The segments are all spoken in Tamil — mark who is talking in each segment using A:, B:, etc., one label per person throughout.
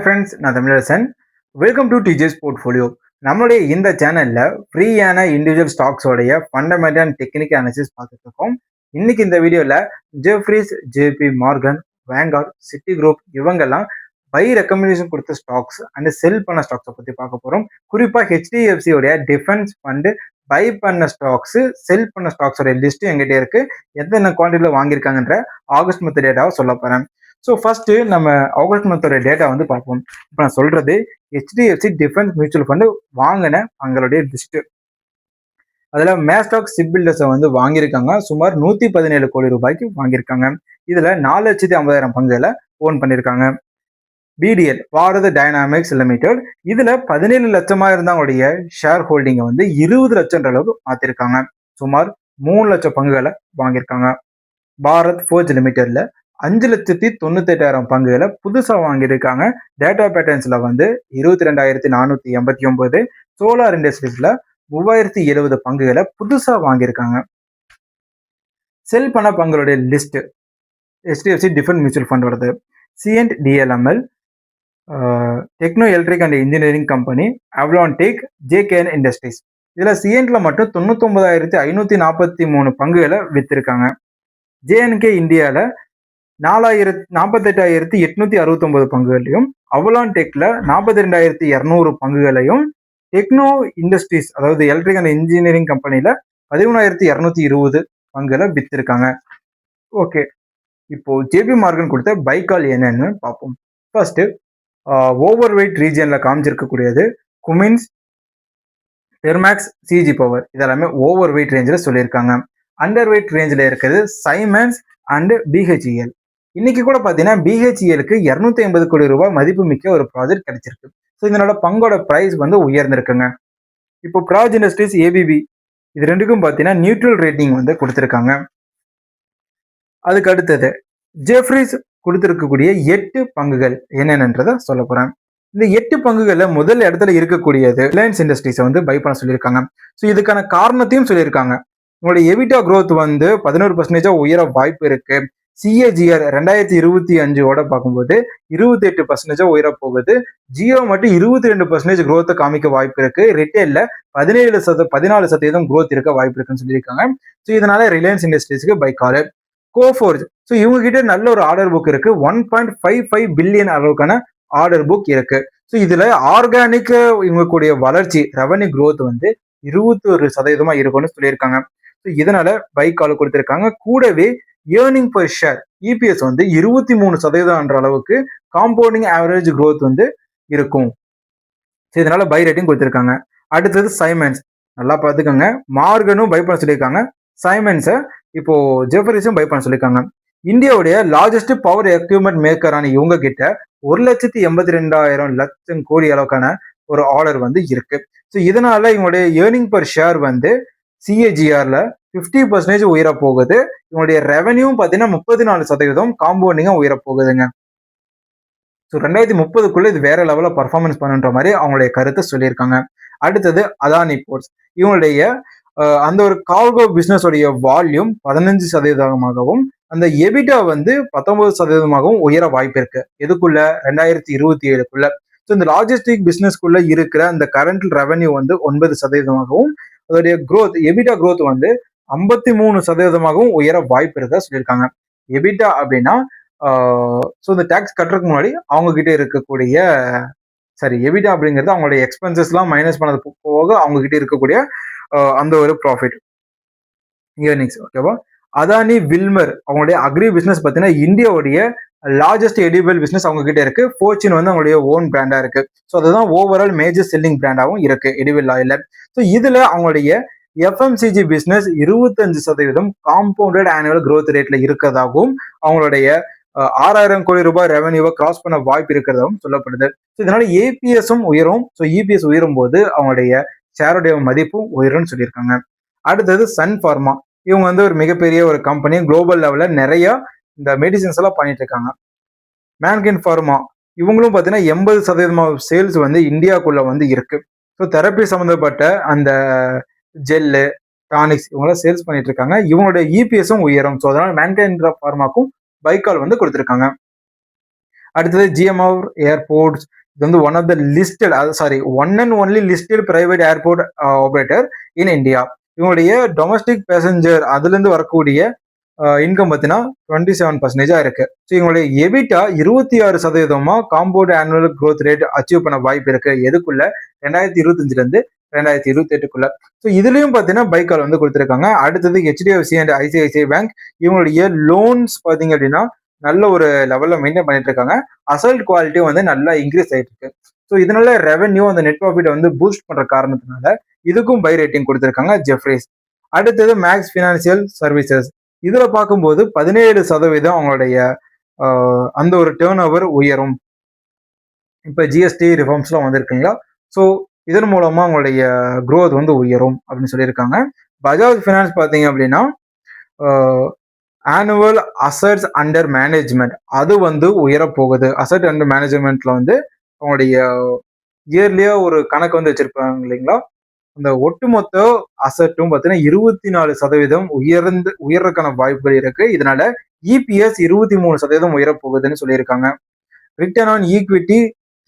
A: ஃப்ரெண்ட்ஸ், நான் Tamilarasan. Welcome to DJ's portfolio. நம்மளுடைய இந்த சேனல்ல ஃப்ரீயான இண்டிவிஜுவல் ஸ்டாக்ஸோடைய ஃபண்டமெண்டல் அண்ட் டெக்னிக்கல் அனாலிசிஸ் பார்த்துட்டு இருக்கோம். இன்னைக்கு இந்த வீடியோல Jefferies, JP Morgan, Vanguard, Citigroup இவங்கெல்லாம் பை ரெக்கமெண்டேஷன் கொடுத்த ஸ்டாக்ஸ் அண்ட் செல் பண்ண ஸ்டாக்ஸை பத்தி பார்க்க போறோம். குறிப்பா HDFC உடைய டிஃபென்ஸ் ஃபண்டு பை பண்ண ஸ்டாக்ஸ், செல் பண்ண ஸ்டாக்ஸோட லிஸ்ட் எங்கிட்ட இருக்கு. எத்தனை குவான்டிட்டியில வாங்கியிருக்காங்கன்ற ஆகஸ்ட் மந்த் டேட்டாவை சொல்ல போறேன். ஸோ ஃபர்ஸ்ட் நம்ம ஆகஸ்ட் மந்தோட டேட்டா வந்து பார்ப்போம். இப்போ நான் சொல்றது HDFC டிஃபென்ஸ் மியூச்சுவல் ஃபண்டு வாங்கின அவங்களுடைய லிஸ்ட். அதுல மேஸ்டாக் சிப் பில்டர்ஸை வந்து வாங்கியிருக்காங்க. சுமார் 117 கோடி ரூபாய்க்கு வாங்கியிருக்காங்க. இதுல 4,50,000 பங்குகளை ஓன் பண்ணியிருக்காங்க. BDL பாரத் டைனாமிக்ஸ் லிமிடெட் இதுல 17 லட்சமா இருந்தவங்களுடைய ஷேர் ஹோல்டிங்கை வந்து 20 லட்சம் அளவுக்கு மாத்திருக்காங்க. சுமார் 3 லட்சம் பங்குகளை வாங்கியிருக்காங்க. பாரத் ஃபோர்ஜ் லிமிடெட்ல 5,98,000 பங்குகளை புதுசா வாங்கியிருக்காங்க. டேட்டா பேட்டர்ன்ஸ்ல வந்து 22,489, சோலார் இண்டஸ்ட்ரீஸ்ல 3,070 பங்குகளை புதுசா வாங்கியிருக்காங்க. செல் பண்ண பங்குகளுடைய list HDFC defence mutual fund வருது. Cyient DLML, Techno electric and engineering company, Avalontech, JKN industries. இதுல சிஎன்ட்ல மட்டும் 99,543 பங்குகளை வித்திருக்காங்க. JNK இந்தியால 48,869 பங்குகளையும், அவலான்டெக்ல 42,200 பங்குகளையும், டெக்னோ இண்டஸ்ட்ரீஸ் அதாவது எலக்ட்ரிக் அண்ட் இன்ஜினியரிங் கம்பெனில 13,220 பங்குகளை வித்திருக்காங்க. ஓகே, இப்போ ஜேபி மார்கன் கொடுத்த பைக்கால் என்னன்னு பார்ப்போம். ஃபர்ஸ்ட் ஓவர் வெயிட் ரீஜியன்ல காமிச்சிருக்கக்கூடியது குமின்ஸ், தெர்மேக்ஸ், சிஜி பவர் இதெல்லாமே ஓவர் வெயிட் ரேஞ்சில் சொல்லியிருக்காங்க. அண்டர் வெயிட் ரேஞ்சில் இருக்கிறது சைமன்ஸ் அண்ட் BHEL. இன்னைக்கு கூட பார்த்தீங்கன்னா BHELக்கு 250 கோடி ரூபாய் மதிப்பு மிக்க ஒரு ப்ராஜெக்ட் கிடைச்சிருக்கு. ஸோ இதனோட பங்கோட பிரைஸ் வந்து உயர்ந்திருக்குங்க. இப்போ பிராஜ் இண்டஸ்ட்ரீஸ், ABB இது ரெண்டுக்கும் பார்த்தீங்கன்னா நியூட்ரல் ரேட்டிங் வந்து கொடுத்துருக்காங்க. அதுக்கு அடுத்தது ஜெஃப்ரீஸ் கொடுத்திருக்கக்கூடிய 8 பங்குகள் என்னென்னன்றதை சொல்ல போறேன். இந்த 8 பங்குகள்ல முதல் இடத்துல இருக்கக்கூடியது ரிலையன்ஸ் இண்டஸ்ட்ரீஸை வந்து பை பண்ண சொல்லியிருக்காங்க. ஸோ இதுக்கான காரணத்தையும் சொல்லியிருக்காங்க. உங்களுடைய எபிட்டா growth வந்து 11% உயர வாய்ப்பு இருக்கு. CAGR 2025 பார்க்கும்போது 28% உயர போகுது. ஜியோ மட்டும் 22% growth காமிக்க வாய்ப்பு இருக்கு. ரிட்டேல்ல 14% growth இருக்க வாய்ப்பு இருக்குன்னு சொல்லியிருக்காங்க. ஸோ இதனால Reliance இண்டஸ்ட்ரீஸ்க்கு buy call. Coforge, so இவங்க கிட்ட நல்ல ஒரு ஆர்டர் புக் இருக்கு. 1.55 பில்லியன் அளவுக்கான ஆர்டர் புக் இருக்கு. ஸோ இதுல ஆர்கானிக் இவங்க கூடிய வளர்ச்சி ரெவன்யூ growth வந்து 21% இருக்கும்னு சொல்லியிருக்காங்க. ஸோ இதனால பை கால் கொடுத்திருக்காங்க. கூடவே ஏர்னிங் பர் ஷேர் EPS வந்து 23% அளவுக்கு காம்பவுண்டிங் ஆவரேஜ் growth வந்து இருக்கும். ஸோ இதனால பை ரேட்டிங் கொடுத்திருக்காங்க. அடுத்தது சைமன்ஸ், நல்லா பார்த்துக்கோங்க. மார்கனும் பை பண்ண சொல்லியிருக்காங்க. சைமன்ஸை இப்போ ஜெஃபரிஸும் பை பண்ண சொல்லியிருக்காங்க. இந்தியாவுடைய லார்ஜஸ்ட் பவர் எக்யூப்மெண்ட் மேக்கரான இவங்க கிட்ட 1,82,000 கோடி அளவுக்கான ஒரு ஆர்டர் வந்து இருக்கு. ஸோ இதனால இவங்களுடைய ஏர்னிங் பர் ஷேர் வந்து CAGRல 50% உயர போகுது. இவங்களுடைய ரெவன்யூ பார்த்தீங்கன்னா 34% காம்பவுண்டிங்கா உயர போகுதுங்க. ஸோ 2030க்குள்ள இது வேற லெவலில் பர்ஃபார்மன்ஸ் பண்ணுன்ற மாதிரி அவங்களுடைய கருத்தை சொல்லியிருக்காங்க. அடுத்தது அதானி போர்ட்ஸ், இவங்களுடைய அந்த ஒரு கார்கோ பிசினஸ் உடைய வால்யூம் 15%, அந்த எபிட்டா வந்து 19% உயர வாய்ப்பு இருக்கு. எதுக்குள்ள? 2027க்குள்ள. ஸோ இந்த லாஜிஸ்டிக் பிசினஸ்க்குள்ள இருக்கிற அந்த கரண்ட் ரெவன்யூ வந்து 9%, அதோடைய growth எபிட்டா growth வந்து 53% உயர வாய்ப்பு இருக்கா சொல்லியிருக்காங்க. எபிட்டா அப்படின்னா ஸோ இந்த டேக்ஸ் கட்டுறதுக்கு முன்னாடி அவங்க கிட்ட இருக்கக்கூடிய எபிட்டா அப்படிங்கிறது அவங்களுடைய எக்ஸ்பென்சஸ்லாம் மைனஸ் பண்ணது போக அவங்க கிட்ட இருக்கக்கூடிய அந்த ஒரு ப்ராஃபிட் இயர்னிங்ஸ். ஓகேவா? அதானி வில்மர் அவங்களுடைய அக்ரி பிசினஸ் பார்த்தீங்கன்னா இந்தியாவுடைய லார்ஜஸ்ட் எடிபிள் பிசினஸ் அவங்க கிட்ட இருக்கு. ஃபோர்ச்சூன் வந்து அவங்களுடைய ஓன் பிராண்டா இருக்கு. ஸோ அதுதான் ஓவரால் மேஜர் செல்லிங் பிராண்டாகவும் இருக்கு எடிபிள் ஆயில். ஸோ இதுல அவங்களுடைய FMCG business 25% compounded annual growth ரேட்ல இருக்கிறதாகவும் அவங்களுடைய 6,000 கோடி ரூபாய் ரெவன்யூவை கிராஸ் பண்ண வாய்ப்பு இருக்கிறதாகவும் சொல்லப்படுது. ஸோ இதனால APSம் உயரும். ஸோ EPS உயரும் போது அவங்களுடைய ஷேருடைய மதிப்பும் உயரும்னு சொல்லியிருக்காங்க. அடுத்தது சன் ஃபார்மா, இவங்க வந்து ஒரு மிகப்பெரிய ஒரு கம்பெனி, குளோபல் லெவல்ல நிறைய இந்த மெடிசின்ஸ் எல்லாம் பண்ணிட்டு இருக்காங்க. மேன்கின் ஃபார்மா இவங்களும் பார்த்தீங்கன்னா 80% சேல்ஸ் வந்து இந்தியாவுக்குள்ள வந்து இருக்கு. ஸோ தெரப்பி சம்மந்தப்பட்ட அந்த ஜெல்லு, டானிக்ஸ் இவங்களாம் சேல்ஸ் பண்ணிட்டு இருக்காங்க. இவங்களுடைய EPSம் உயரும். ஸோ அதனால மேன்கின் ஃபார்மாக்கும் பைக்கால் வந்து கொடுத்துருக்காங்க. அடுத்தது GMR ஏர்போர்ட்ஸ். இது வந்து one of the listed, one and only listed private airport operator in India. இவங்களுடைய டொமஸ்டிக் பேசஞ்சர் அதுல இருந்து வரக்கூடிய இன்கம் பார்த்தீங்கன்னா 27% இருக்கு. ஸோ இவங்களுடைய EBITDA 26% compound annual growth rate achieve பண்ண வாய்ப்பு இருக்கு. எதுக்குள்ள 2025 இருந்து 2028க்குள்ள. ஸோ இதுலயும் பார்த்தீங்கன்னா பைக்கால் வந்து கொடுத்துருக்காங்க. அடுத்தது HDFC அண்ட் ICICI பேங்க். இவங்களுடைய லோன்ஸ் பார்த்தீங்க அப்படின்னா நல்ல ஒரு லெவல்ல மெயின்டைன் பண்ணிட்டு இருக்காங்க. அசல்ட் குவாலிட்டியும் வந்து நல்லா இன்க்ரீஸ் ஆயிட்டு இருக்கு. ஸோ இதனால ரெவென்யூ அந்த நெட் ப்ராஃபிட் வந்து பூஸ்ட் பண்ற காரணத்தினால இதுக்கும் பை ரேட்டிங் கொடுத்துருக்காங்க ஜெஃப்ரீஸ். அடுத்தது மேக்ஸ் ஃபினான்சியல் சர்வீசஸ். இதுல பார்க்கும்போது 17% அவங்களுடைய அந்த ஒரு டேர்ன் ஓவர் உயரும். இப்ப ஜிஎஸ்டி ரிஃபார்ம்ஸ்லாம் வந்திருக்குங்களா, ஸோ இதன் மூலமா அவங்களுடைய growth வந்து உயரும் அப்படின்னு சொல்லியிருக்காங்க. பஜாஜ் ஃபினான்ஸ் பார்த்தீங்க அப்படின்னா ஆனுவல் அசட்ஸ் அண்டர் மேனேஜ்மெண்ட் அது வந்து உயரப்போகுது. அசட் அண்டர் மேனேஜ்மெண்ட்ல வந்து அவங்களுடைய இயர்லியா ஒரு கணக்கு வந்து வச்சிருப்பாங்க இல்லைங்களா, அந்த ஒட்டுமொத்த அசட்டும் பார்த்தீங்கன்னா 24% உயர்றதுக்கான வாய்ப்புகள் இருக்கு. இதனால இபிஎஸ் 23% உயரப்போகுதுன்னு சொல்லியிருக்காங்க. ரிட்டர்ன் ஆன் ஈக்விட்டி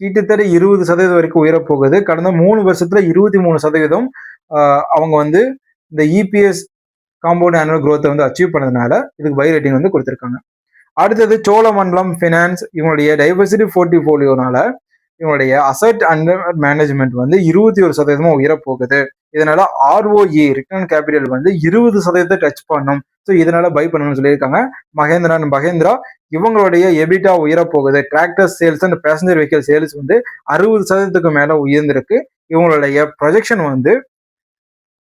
A: கிட்டத்தட்ட 20% வரைக்கும் உயரப்போகுது. கடந்த 3 வருஷத்துல 23% அவங்க வந்து இந்த இபிஎஸ் காம்பவுண்ட் ஆனுவல் growth வந்து அச்சீவ் பண்ணதுனால இதுக்கு பை ரேட்டிங் வந்து கொடுத்துருக்காங்க. அடுத்தது சோழமண்டலம் ஃபினான்ஸ். இவங்களுடைய டைவர்சிட்டி போர்ட்ஃபோலியோனால இவங்களுடைய அசட் அண்டர் மேனேஜ்மெண்ட் வந்து 21% உயரப்போகுது. இதனால ROE ரிட்டர்ன் கேபிட்டல் வந்து 20% டச் பண்ணும். ஸோ இதனால பை பண்ணணும்னு சொல்லியிருக்காங்க. மகேந்திரா இவங்களுடைய எபிட்டா உயரப்போகுது. Tractor sales and passenger vehicle sales வந்து 60%க்கு மேல உயர்ந்திருக்கு. இவங்களுடைய ப்ரொஜெக்ஷன் வந்து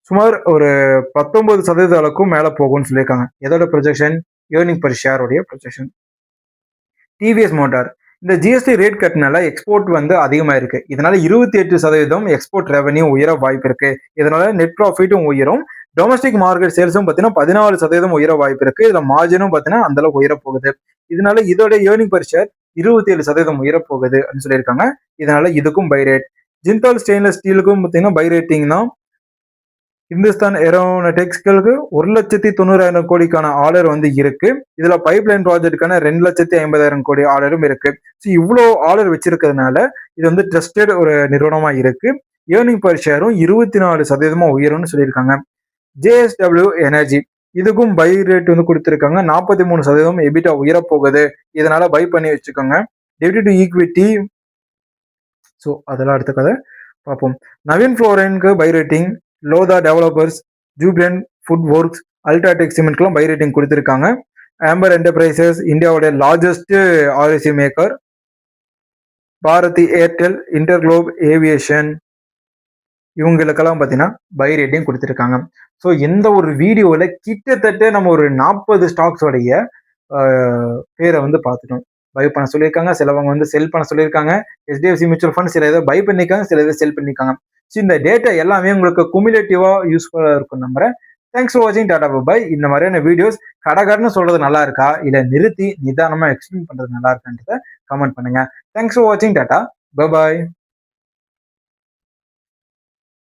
A: சுமார் ஒரு 19% அளவுக்கும் மேல போகும்னு சொல்லியிருக்காங்க. எதோட ப்ரொஜெக்ஷன்? ஏர்னிங் பர் ஷேர் உடைய ப்ரொஜெக்ஷன். TVS motor. இந்த ஜிஎஸ்டி ரேட் கட்டினால எக்ஸ்போர்ட் வந்து அதிகமாக இருக்கு. இதனால 28% எக்ஸ்போர்ட் ரெவன்யூ உயர வாய்ப்பு இருக்கு. இதனால நெட் ப்ராஃபிட்டும் உயரும். டொமஸ்டிக் மார்க்கெட் சேல்ஸும் பார்த்தீங்கன்னா 14% உயர வாய்ப்பு இருக்கு. இதுல மார்ஜினும் பார்த்தீங்கன்னா அந்த அளவுக்கு உயர போகுது. இதனால இதோட ஏர்னிங் பர் ஷேர் 27% உயர போகுது அப்படின்னு சொல்லியிருக்காங்க. இதனால இதுக்கும் பை ரேட். ஜிந்தால் ஸ்டெயின்லெஸ் ஸ்டீலுக்கும் பார்த்தீங்கன்னா பை ரேட்டிங் தான். இந்துஸ்தான் ஏரோநாட்டிக்ஸ்களுக்கு 1,90,000 கோடிக்கான ஆர்டர் வந்து இருக்கு. இதுல பைப்லைன் ப்ராஜெக்டுக்கான 2,50,000 கோடி ஆர்டரும் இருக்கு. ஸோ இவ்வளோ ஆர்டர் வச்சிருக்கிறதுனால இது வந்து ட்ரஸ்டட் ஒரு நிறுவனமா இருக்கு. ஏர்னிங் பர் ஷேரும் 24% உயரும்னு சொல்லியிருக்காங்க. JSW எனர்ஜி இதுக்கும் பை ரேட் வந்து கொடுத்துருக்காங்க. 43% எபிட்டா உயரப்போகுது. இதனால பை பண்ணி வச்சுக்கோங்க. டெபிட் டு ஈக்விட்டி, ஸோ அதெல்லாம் அடுத்த கதை பார்ப்போம். நவீன் ஃப்ளோரைனுக்கு buy rating. Lodha developers, Jubilant food works, Ultratech சிமெண்ட்க்குலாம் பை ரேட்டிங் கொடுத்துருக்காங்க. ஆம்பர் என்டர்பிரைசஸ் இந்தியாவுடைய largest RAC maker. Bharti Airtel, Interglobe aviation இவங்களுக்கெல்லாம் பார்த்தீங்கன்னா பை ரேட்டிங் கொடுத்துருக்காங்க. ஸோ இந்த ஒரு வீடியோவில் கிட்டத்தட்ட நம்ம ஒரு 40 ஸ்டாக்ஸோடைய பேரை வந்து பார்த்துட்டோம். பை பண்ண சொல்லியிருக்காங்க, சிலவங்க வந்து செல் பண்ண சொல்லியிருக்காங்க. HDFC மியூச்சுவல் ஃபண்ட் சில இதை பை பண்ணியிருக்காங்க, சில இதை செல் பண்ணியிருக்காங்க. ஸோ இந்த டேட்டா எல்லாமே உங்களுக்கு குமுலேட்டிவா யூஸ்ஃபுல்லாக இருக்கும் நம்புறேன். தேங்க்ஸ் ஃபார் வாட்சிங். Tata bye. இந்த மாதிரியான வீடியோஸ் கடகடன்னு சொல்றது நல்லா இருக்கா, இல்லை நிறுத்தி நிதானமா எக்ஸ்பிளைன் பண்றது நல்லா இருக்கான்றத கமெண்ட் பண்ணுங்க. தேங்க்ஸ் ஃபார் வாட்சிங். Tata bye.